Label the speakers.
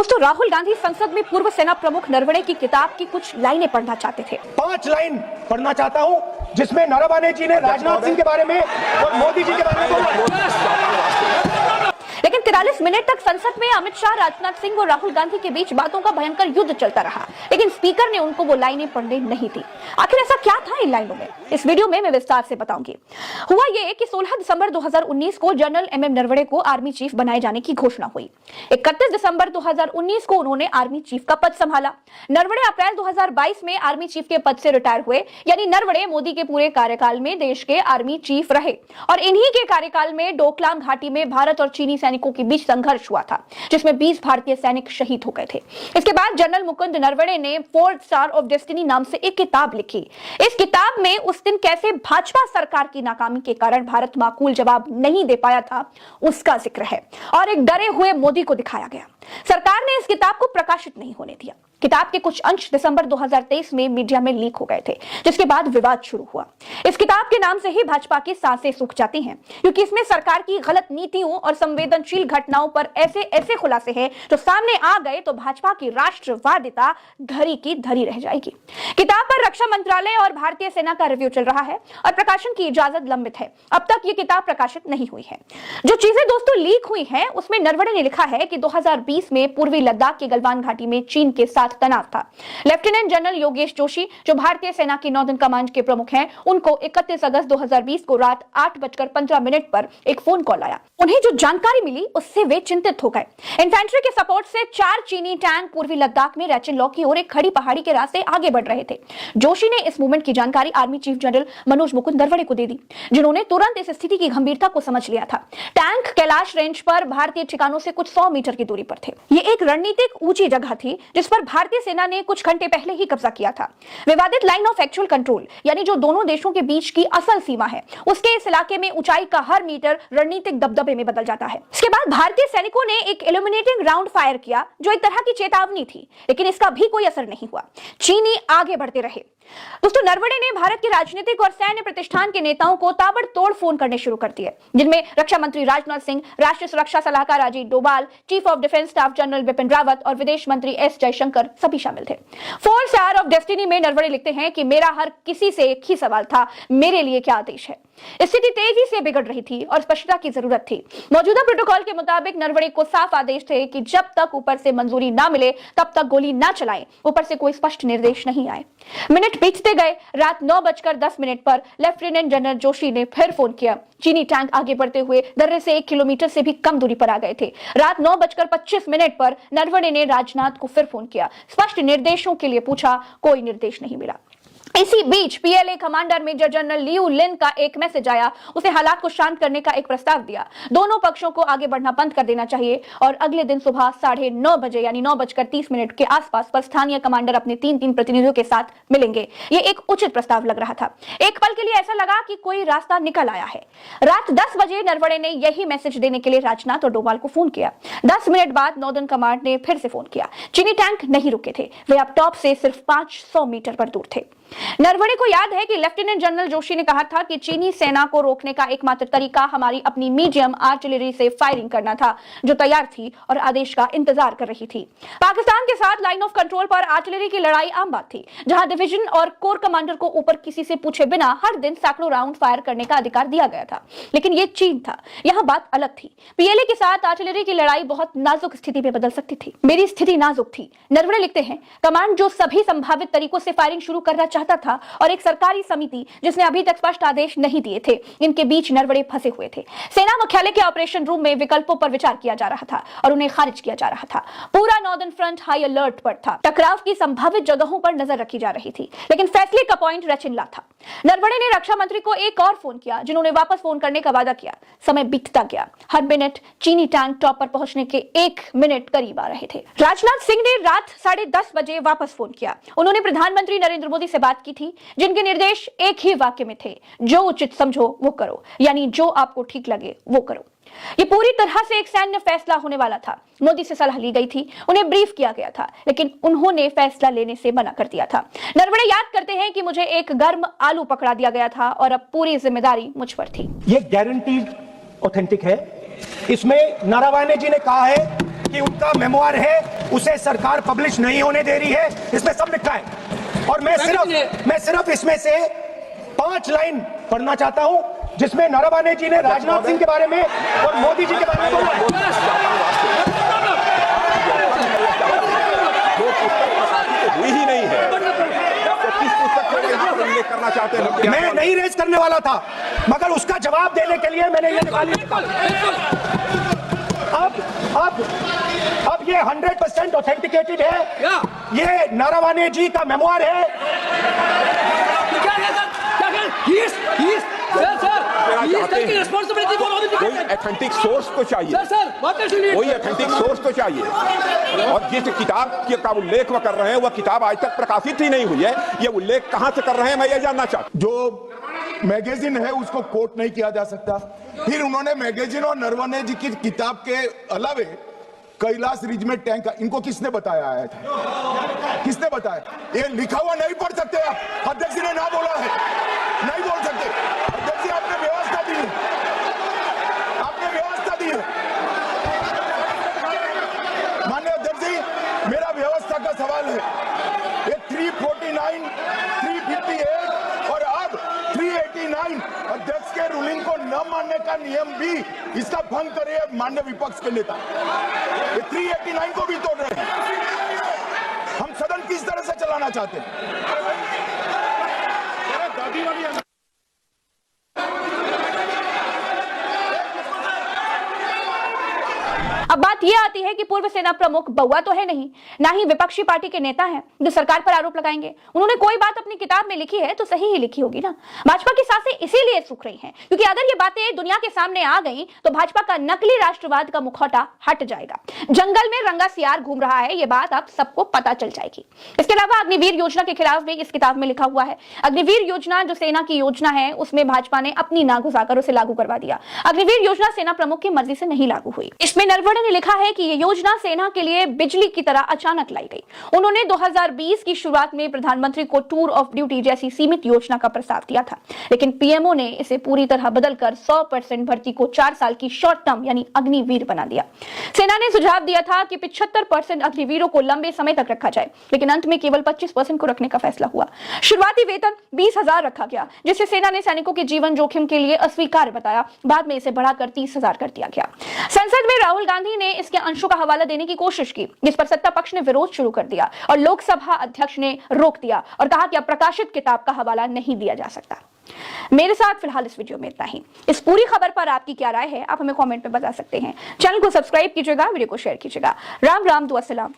Speaker 1: दोस्तों, राहुल गांधी संसद में पूर्व सेना प्रमुख नरवणे की किताब की कुछ लाइनें पढ़ना चाहते थे।
Speaker 2: 5 लाइन पढ़ना चाहता हूं जिसमें नरवणे जी ने राजनाथ सिंह के बारे में और मोदी जी के बारे में बोला।
Speaker 1: लेकिन 43 मिनट तक संसद में अमित शाह, राजनाथ सिंह और राहुल गांधी के बीच बातों का भयंकर युद्ध चलता रहा, लेकिन स्पीकर ने उनको वो लाइनें पढ़ने नहीं दी। आखिर ऐसा क्या था इन लाइनों में, इस वीडियो में मैं विस्तार से बताऊंगी। हुआ ये कि 16 दिसंबर 2019 को जनरल एमएम नरवणे को आर्मी चीफ बनाए जाने की घोषणा हुई। 31 दिसंबर 2019 को उन्होंने आर्मी चीफ का पद संभाला। नरवणे अप्रैल 2022 में आर्मी चीफ के पद से रिटायर हुए, यानी नरवणे मोदी के पूरे कार्यकाल में देश के आर्मी चीफ रहे और इन्हीं के कार्यकाल में डोकलाम घाटी में भारत और चीनी सैनिकों के बीच संघर्ष हुआ था, जिसमें 20 भारतीय सैनिक शहीद हो गए थे। इसके बाद जनरल मुकुंद नरवणे ने 4 स्टार ऑफ डेस्टिनी नाम से एक किताब लिखी। इस किताब में उस दिन कैसे भाजपा सरकार की नाकामी के कारण भारत माकूल जवाब नहीं दे पाया था, उसका जिक्र है और एक डरे हुए मोदी को दिखाया गया। सरकार ने इस किताब को प्रकाशित नहीं होने दिया। किताब के कुछ अंश दिसंबर 2023 में मीडिया में लीक हो गए थे, जिसके बाद विवाद शुरू हुआ। इस किताब के नाम से ही भाजपा की सांसें सूख जाती हैं, क्योंकि इसमें सरकार की गलत नीतियों और संवेदनशील घटनाओं पर ऐसे खुलासे हैं जो सामने आ गए तो भाजपा की राष्ट्रवादिता धरी की धरी रह जाएगी। किताब पर रक्षा मंत्रालय और भारतीय सेना का रिव्यू चल रहा है और प्रकाशन की इजाजत लंबित है। अब तक ये किताब प्रकाशित नहीं हुई है। जो चीजें दोस्तों लीक हुई हैं, उसमें नरवणे ने लिखा है कि 2020 में पूर्वी लद्दाख के गलवान घाटी में चीन के साथ तनाव था। लेफ्टिनेंट जनरल योगेश जोशी, जो भारतीय सेना की नॉर्दर्न कमांड के प्रमुख हैं, उनको 31 अगस्त 2020 को रात 8:15 पर एक फोन कॉल आया। उन्हें जो जानकारी मिली उससे वे चिंतित हो गए। इन्फेंट्री के सपोर्ट से 4 चीनी टैंक पूर्वी लद्दाख में रैचिन लॉ की ओर एक खड़ी पहाड़ी के रास्ते आगे बढ़ रहे थे। जोशी ने इस मूवमेंट की जानकारी army chief general Manoj Mukund Naravane को दे दी, जिन्होंने तुरंत इस स्थिति की गंभीरता को समझ लिया था। टैंक कैलाश रेंज पर भारतीय ठिकानों से कुछ 100 मीटर की दूरी पर थे। ये एक रणनीतिक ऊंची जगह थी जिस पर भारतीय सेना ने कुछ घंटे पहले ही कब्जा किया था। विवादित लाइन ऑफ एक्चुअल कंट्रोल, यानी जो दोनों देशों के बीच की असल सीमा है, उसके इस इलाके में ऊंचाई का हर मीटर रणनीतिक दबदबे में बदल जाता है। इसके बाद भारतीय सैनिकों ने एक इल्यूमिनेटिंग राउंड फायर किया, जो एक तरह की चेतावनी थी, लेकिन इसका भी कोई असर नहीं हुआ। चीनी आगे बढ़ते रहे। दोस्तों, नरवणे ने भारत के राजनीतिक और सैन्य प्रतिष्ठान के नेताओं को ताबड़तोड़ फोन करने शुरू कर दिए, जिनमें रक्षा मंत्री राजनाथ सिंह, राष्ट्रीय सुरक्षा सलाहकार Ajit Doval, chief of defence staff general Bipin Rawat और विदेश मंत्री एस जयशंकर सभी शामिल थे। 4 स्टार ऑफ डेस्टिनी में नरवणे लिखते हैं कि मेरा हर किसी से एक ही सवाल था, मेरे लिए क्या आदेश है। स्थिति तेजी से बिगड़ रही थी और स्पष्टता की जरूरत थी। मौजूदा प्रोटोकॉल के मुताबिक नरवणे को साफ आदेश थे कि जब तक ऊपर से मंजूरी ना मिले तब तक गोली ना चलाएं, ऊपर से कोई स्पष्ट निर्देश नहीं आए। मिनट बीतते गए। रात 9:10 पर लेफ्टिनेंट जनरल जोशी ने फिर फोन किया। चीनी टैंक आगे बढ़ते हुए दर्रे से 1 किलोमीटर से भी कम दूरी पर आ गए थे। रात 9:25 पर नरवणे ने राजनाथ को फिर फोन किया। स्पष्ट निर्देशों के लिए पूछा, कोई निर्देश नहीं मिला। इसी बीच PLA commander major general Liu Lin का एक मैसेज आया। उसे हालात को शांत करने का एक प्रस्ताव दिया। दोनों पक्षों को आगे बढ़ना बंद कर देना चाहिए और अगले दिन सुबह 9:30 बजे यानी 9:30 के आसपास पर स्थानीय कमांडर अपने 3 प्रतिनिधियों के साथ मिलेंगे। ये एक उचित प्रस्ताव लग रहा था। एक पल के लिए ऐसा लगा कि कोई रास्ता निकल आया है। रात 10 बजे नरवणे ने यही मैसेज देने के लिए राजनाथ और डोभाल को फोन किया। 10 मिनट बाद नॉर्दर्न कमांड ने फिर से फोन किया। चीनी टैंक नहीं रुके थे, वे अब टॉप से सिर्फ 500 मीटर पर दूर थे। नरवणे को याद है कि लेफ्टिनेंट जनरल जोशी ने कहा था कि चीनी सेना को रोकने का एकमात्र तरीका हमारी अपनी मीडियम आर्टिलरी से फायरिंग करना था, जो तैयार थी और आदेश का इंतजार कर रही थी। पाकिस्तान के साथ लाइन ऑफ कंट्रोल पर आर्टिलरी की लड़ाई आम बात थी, जहां डिवीजन और कोर कमांडर को ऊपर किसी से पूछे बिना हर दिन सैकड़ों राउंड फायर करने का अधिकार दिया गया था। लेकिन ये चीन था, यहाँ बात अलग थी। पीएलए के साथ आर्टिलरी की लड़ाई बहुत नाजुक स्थिति में बदल सकती थी। मेरी स्थिति नाजुक थी। नरवणे लिखते हैं, कमांड जो सभी संभावित तरीकों से फायरिंग शुरू करना चाहता था और एक सरकारी समिति जिसने अभी तक स्पष्ट आदेश नहीं दिए थे, इनके बीच नरवणे फंसे हुए थे। सेना मुख्यालय के ऑपरेशन रूम में विकल्पों पर विचार किया जा रहा था और उन्हें खारिज किया जा रहा था। पूरा नॉर्दर्न फ्रंट हाई अलर्ट पर था। टकराव की संभावित जगहों पर नजर रखी जा रही थी, लेकिन फैसले का पॉइंट रचिनला था। नरवणे ने रक्षा मंत्री को एक और फोन किया, जिन्होंने वापस फोन करने का वादा किया। समय बीतता गया। हर मिनट चीनी टैंक टॉप पर पहुंचने के 1 मिनट करीब आ रहे थे। राजनाथ सिंह ने रात 10:30 बजे वापस फोन किया। उन्होंने प्रधानमंत्री नरेंद्र मोदी से बात की थी, जिनके निर्देश एक ही वाक्य में थे, जो उचित समझो वो करो, यानी जो आपको ठीक लगे वो करो। ये पूरी तरह से एक सैन्य फैसला होने वाला था। मोदी से सलाह ली गई थी, उन्हें ब्रीफ किया गया था, लेकिन उन्होंने फैसला लेने से मना कर दिया था। नरवणे याद करते हैं कि मुझे एक गर्म आलू पकड़ा दिया गया था और अब पूरी जिम्मेदारी मुझ पर थी।
Speaker 2: ये गारंटीड ऑथेंटिक है। इसमें नरवणे जी ने कहा है कि उनका मेमोयर है उसे सरकार पब्लिश नहीं होने दे रही है, इसमें सब लिखा है। और मैं सिर्फ इसमें से 5 लाइन पढ़ना चाहता हूं जिसमें नरवणे जी ने राजनाथ सिंह के बारे में और मोदी जी के बारे में बोला है।
Speaker 3: हुई ही नहीं है तो किस पुस्तक को यहाँ पर उल्लेख करना चाहते हैं?
Speaker 2: मैं नहीं रेज करने वाला था, मगर उसका जवाब देने के लिए मैंने ये निकाली। अब ये 100% ऑथेंटिकेटेड है। ये नरवणे जी का मेमोयर है।
Speaker 3: कोई ऑथेंटिक सोर्स तो चाहिए, कोई ऑथेंटिक सोर्स तो चाहिए। और जिस किताब का उल्लेख वह कर रहे हैं, वह किताब आज तक प्रकाशित ही नहीं हुई है। ये उल्लेख कहां से कर रहे हैं, मैं ये जानना चाहता हूं।
Speaker 4: जो मैगजीन है उसको कोट नहीं किया जा सकता। फिर उन्होंने मैगजीन और नरवणे जी की किताब के अलावे कैलाश रिज में टैंक, इनको किसने बताया आया था? किसने बताया? ये लिखा हुआ नहीं पढ़ सकते आप। अध्यक्ष जी ने ना बोला है, नहीं बोल सकते। अध्यक्ष जी आपने व्यवस्था दी है, आपने व्यवस्था दी है। माननीय अध्यक्ष जी, मेरा व्यवस्था का सवाल है। ये 349, 358 और अब 389 अध्यक्ष के रूलिंग को न मानने का नियम भी इसका भंग करे माननीय विपक्ष के नेता। ये 389 को भी तोड़ रहे हैं। हम सदन किस तरह से चलाना चाहते हैं?
Speaker 1: अब बात यह आती है कि पूर्व सेना प्रमुख बउआ तो है नहीं, ना ही विपक्षी पार्टी के नेता हैं जो सरकार पर आरोप लगाएंगे। उन्होंने कोई बात अपनी किताब में लिखी है तो सही ही लिखी होगी ना। भाजपा की सांसें इसीलिए सूख रही हैं क्योंकि अगर ये बातें दुनिया के सामने आ गई तो भाजपा का नकली राष्ट्रवाद का मुखौटा हट जाएगा। जंगल में रंगा सियार घूम रहा है, ये बात अब सबको पता चल जाएगी। इसके अलावा अग्निवीर योजना के खिलाफ भी इस किताब में लिखा हुआ है। अग्निवीर योजना जो सेना की योजना है, उसमें भाजपा ने अपनी नाक घुसाकर उसे लागू करवा दिया। अग्निवीर योजना सेना प्रमुख की मर्जी से नहीं लागू हुई। इसमें नरवणे ने लिखा है कि ये योजना सेना के लिए बिजली की तरह अचानक लाई गई। उन्होंने 2020 की शुरुआत में प्रधानमंत्री को टूर ऑफ ड्यूटी जैसी सीमित योजना का प्रस्ताव दिया था, लेकिन पीएमओ ने इसे पूरी तरह बदलकर 100% भर्ती को 4 साल की शॉर्ट टर्म यानी अग्निवीर बना दिया। सेना ने सुझाव दिया था कि 75% अग्निवीरों को लंबे समय तक रखा जाए, लेकिन अंत में केवल 25% को रखने का फैसला हुआ। शुरुआती वेतन 20,000 रखा गया, जिसे सेना ने सैनिकों के जीवन जोखिम के लिए अस्वीकार्य बताया। बाद में इसे बढ़ाकर 30,000 कर दिया गया। संसद में राहुल गांधी ने इसके अंशों का हवाला देने की कोशिश की, जिस पर सत्ता पक्ष ने विरोध शुरू कर दिया और लोकसभा अध्यक्ष ने रोक दिया और कहा कि अब प्रकाशित किताब का हवाला नहीं दिया जा सकता। मेरे साथ फिलहाल इस वीडियो में इतना ही। इस पूरी खबर पर आपकी क्या राय है, आप हमें कमेंट में बता सकते हैं। चैनल को सब्सक्राइब कीजिएगा, वीडियो को शेयर कीजिएगा। राम राम, दुआ सलाम।